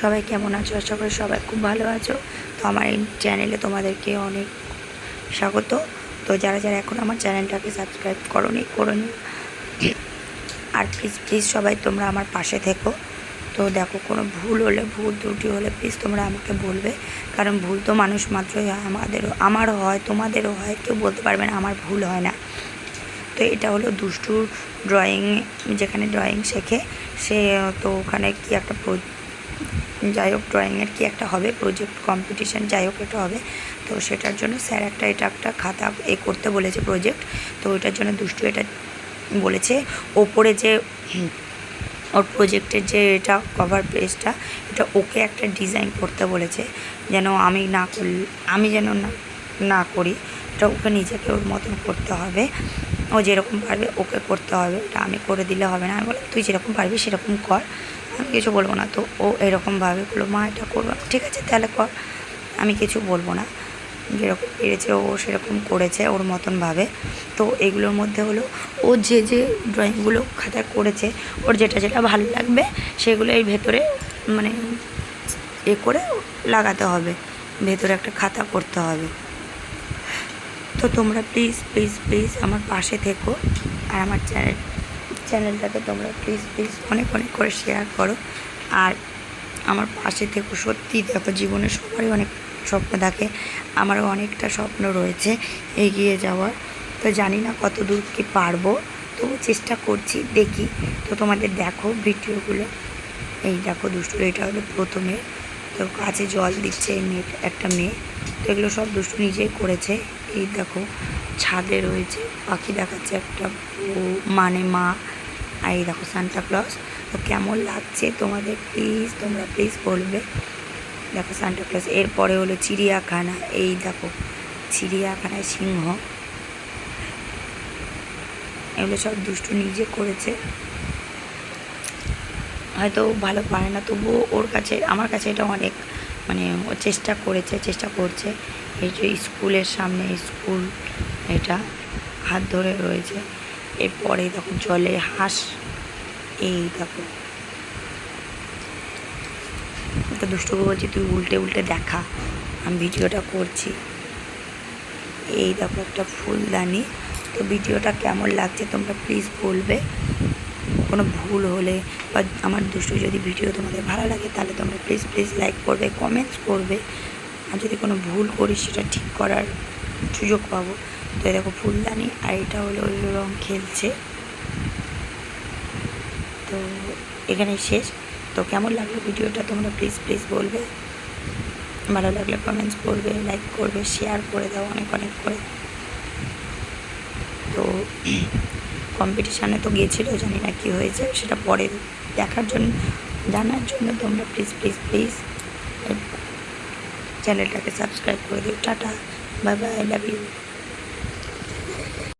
সবাই কেমন আছো? আশা করি সবাই খুব ভালো আছো। তো আমার এই চ্যানেলে তোমাদেরকে অনেক স্বাগত। তো যারা যারা এখন আমার চ্যানেলটাকে সাবস্ক্রাইব করোনি আর প্লিজ প্লিজ সবাই তোমরা আমার পাশে থেকো। তো দেখো, কোনো ভুল হলে, ভুল ত্রুটি হলে প্লিজ তোমরা আমাকে বলবে, কারণ ভুল তো মানুষ মাত্রই হয়, আমারও হয়, তোমাদেরও হয়, কেউ বলতে পারবে না আমার ভুল হয় না। তো এটা হলো দুষ্টুর ড্রয়িং, যেখানে ড্রয়িং শেখে সে। তো ওখানে কি একটা যাই হোক, ড্রয়িংয়ের কি একটা হবে, প্রজেক্ট কম্পিটিশান, যাই হোক এটা হবে। তো সেটার জন্য স্যার এটা একটা খাতা করতে বলেছে, প্রজেক্ট। তো ওইটার জন্য দুষ্টু এটা বলেছে, ওপরে যে ওর প্রজেক্টের যে এটা কভার পেজটা, এটা ওকে একটা ডিজাইন করতে বলেছে, যেন আমি যেন না করি। এটা ওকে নিজেকে ওর মতন করতে হবে, ও যেরকম পারবে ওকে করতে হবে, এটা আমি করে দিলে হবে না। আমি বললাম তুই যেরকম পারবি সেরকম কর, আমি কিছু বলবো না। তো ও এরকমভাবে বললো, মা এটা করবো, ঠিক আছে তাহলে কর, আমি কিছু বলবো না। যেরকম পেরেছে ও সেরকম করেছে ওর মতনভাবে। তো এগুলোর মধ্যে হলো ও যে ড্রয়িংগুলো খাতায় করেছে, ওর যেটা যেটা ভালো লাগবে সেগুলো এই ভেতরে মানে করে লাগাতে হবে, ভেতরে একটা খাতা করতে হবে। তো তোমরা প্লিজ প্লিজ প্লিজ আমার পাশে থেকো, আর আমার চ্যানেলটাকে তোমরা প্লিজ প্লিজ অনেক অনেক করে শেয়ার করো, আর আমার পাশে থেকো। সত্যি দেখো, জীবনে সবারই অনেক স্বপ্ন থাকে, আমারও অনেকটা স্বপ্ন রয়েছে এগিয়ে যাওয়ার। তো জানি না কত দূর কি পারবো, তো চেষ্টা করছি, দেখি। তো তোমাদের দেখো ভিডিওগুলো, এই দেখো দুষ্টুর এটা হলো প্রথমে। তো কাছে জল দিচ্ছে একটা মেয়ে। তো এগুলো সব দুষ্টু নিজেই করেছে। এই দেখো ছাদে রয়েছে, পাখি দেখাচ্ছে একটা, মা। আর এই দেখো সান্টা ক্লজ। তো কেমন লাগছে তোমাদের তোমরা প্লিজ বলবে। দেখো সান্টা ক্লজ। এরপরে হলো চিড়িয়াখানা, এই দেখো চিড়িয়াখানায় সিংহ। এগুলো সব দুষ্টু নিজে করেছে, হয়তো ভালো পারে না, তবুও আমার কাছে এটা অনেক, মানে ও চেষ্টা করছে। এই যে স্কুলের সামনে স্কুল, এটা হাত ধরে রয়েছে। এরপরে দেখো জলে হাঁস, এই দেখো। তো দুষ্টুকে বলছি তুই উল্টে উল্টে দেখা, আমি ভিডিওটা করছি। এই দেখো একটা ফুলদানি। তো ভিডিওটা কেমন লাগছে তোমরা প্লিজ বলবে। কোনো ভুল হলে বা আমার দুষ্টু যদি ভিডিও তোমাদের ভালো লাগে, তাহলে তোমরা প্লিজ প্লিজ লাইক করবে, কমেন্টস করবে। আর যদি কোনো ভুল করি সেটা ঠিক করার সুযোগ পাবো। তো দেখো ফুলদানি, আর এটা হলো ওই রং খেলছে। তো এখানেই শেষ। তো কেমন লাগলো ভিডিওটা তোমরা প্লিজ প্লিজ বলবে। ভালো লাগলে কমেন্টস করবে, লাইক করবে, শেয়ার করে দাও অনেক অনেক করে। তো কম্পিটিশানে তো গিয়েছিলো, জানি না কী হয়েছে সেটা পরে জানার জন্য তোমরা প্লিজ প্লিজ প্লিজ চ্যানেলটাকে সাবস্ক্রাইব করে দিও। Tata, bye bye, love you.